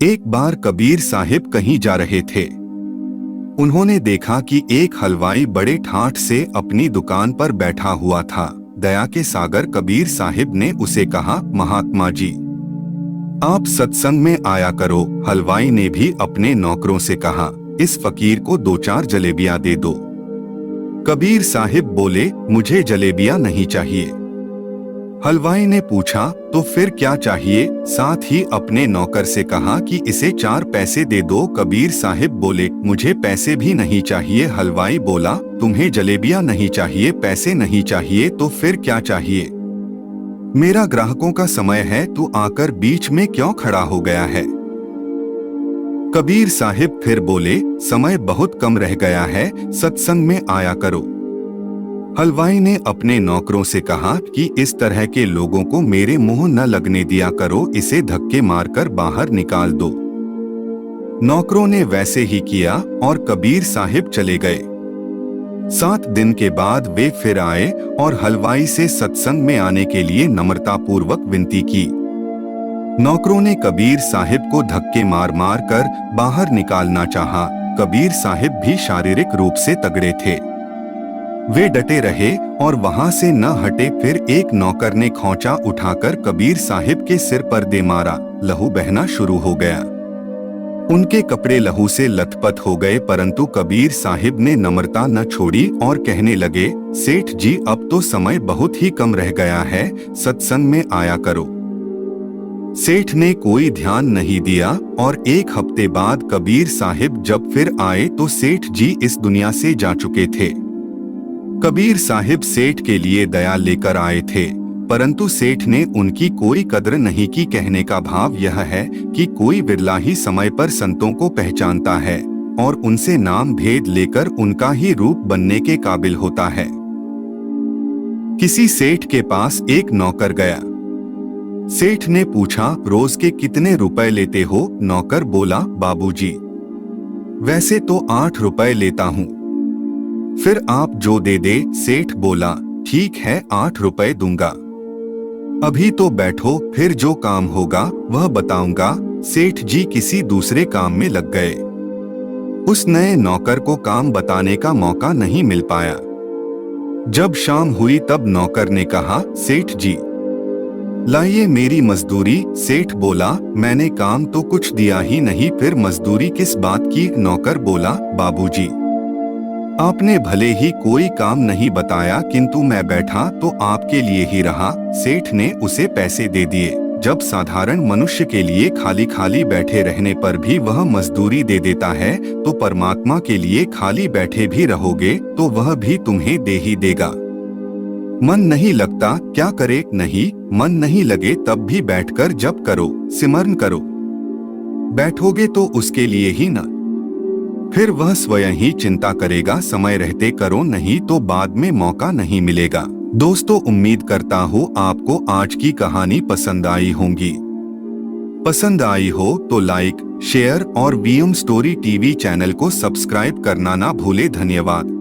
एक बार कबीर साहिब कहीं जा रहे थे। उन्होंने देखा कि एक हलवाई बड़े ठाठ से अपनी दुकान पर बैठा हुआ था। दया के सागर कबीर साहिब ने उसे कहा, महात्मा जी, आप सत्संग में आया करो। हलवाई ने भी अपने नौकरों से कहा, इस फकीर को 2-4 जलेबियां दे दो। कबीर साहिब बोले, मुझे जलेबियां नहीं चाहिए। हलवाई ने पूछा, तो फिर क्या चाहिए? साथ ही अपने नौकर से कहा कि इसे 4 पैसे दे दो। कबीर साहिब बोले, मुझे पैसे भी नहीं चाहिए। हलवाई बोला, तुम्हें जलेबियां नहीं चाहिए, पैसे नहीं चाहिए, तो फिर क्या चाहिए? मेरा ग्राहकों का समय है, तू आकर बीच में क्यों खड़ा हो गया है? कबीर साहिब फिर बोले, समय बहुत कम रह गया है, सत्संग में आया करो। हलवाई ने अपने नौकरों से कहा कि इस तरह के लोगों को मेरे मुंह न लगने दिया करो, इसे धक्के मारकर बाहर निकाल दो। नौकरों ने वैसे ही किया और कबीर साहिब चले गए। 7 दिन के बाद वे फिर आए और हलवाई से सत्संग में आने के लिए नम्रतापूर्वक विनती की। नौकरों ने कबीर साहिब को धक्के मार मार कर बाहर निकालना चाहा। कबीर साहिब भी शारीरिक रूप से तगड़े थे। वे डटे रहे और वहां से न हटे। फिर एक नौकर ने खौंचा उठाकर कबीर साहिब के सिर पर दे मारा। लहू बहना शुरू हो गया। उनके कपड़े लहू से लथपथ हो गए, परंतु कबीर साहिब ने नम्रता न छोड़ी और कहने लगे, सेठ जी, अब तो समय बहुत ही कम रह गया है, सत्संग में आया करो। सेठ ने कोई ध्यान नहीं दिया और 1 हफ्ते बाद कबीर साहिब जब फिर आए तो सेठ जी इस दुनिया से जा चुके थे। कबीर साहिब सेठ के लिए दया लेकर आए थे, परंतु सेठ ने उनकी कोई कद्र नहीं की। कहने का भाव यह है कि कोई विरला ही समय पर संतों को पहचानता है और उनसे नाम भेद लेकर उनका ही रूप बनने के काबिल होता है। किसी सेठ के पास एक नौकर गया। सेठ ने पूछा, रोज के कितने रुपए लेते हो? नौकर बोला, बाबूजी, वैसे तो 8 रुपए लेता हूँ। फिर आप जो दे दे। सेठ बोला, ठीक है, 8 रुपए दूंगा। अभी तो बैठो, फिर जो काम होगा वह बताऊंगा। सेठ जी किसी दूसरे काम में लग गए। उस नए नौकर को काम बताने का मौका नहीं मिल पाया। जब शाम हुई तब नौकर ने कहा, सेठ जी, लाइए मेरी मजदूरी। सेठ बोला, मैंने काम तो कुछ दिया ही नहीं, फिर मजदूरी किस बात की? नौकर बोला, बाबूजी, आपने भले ही कोई काम नहीं बताया, किंतु मैं बैठा तो आपके लिए ही रहा। सेठ ने उसे पैसे दे दिए। जब साधारण मनुष्य के लिए खाली खाली बैठे रहने पर भी वह मजदूरी दे देता है, तो परमात्मा के लिए खाली बैठे भी रहोगे तो वह भी तुम्हें दे ही देगा। मन नहीं लगता, क्या करे? नहीं, मन नहीं लगे तब भी बैठकर जप करो, सिमरन करो। बैठोगे तो उसके लिए ही न, फिर वह स्वयं ही चिंता करेगा। समय रहते करो, नहीं तो बाद में मौका नहीं मिलेगा। दोस्तों, उम्मीद करता हूँ आपको आज की कहानी पसंद आई होंगी। पसंद आई हो तो लाइक, शेयर और वीएम स्टोरी टीवी चैनल को सब्सक्राइब करना ना भूले। धन्यवाद।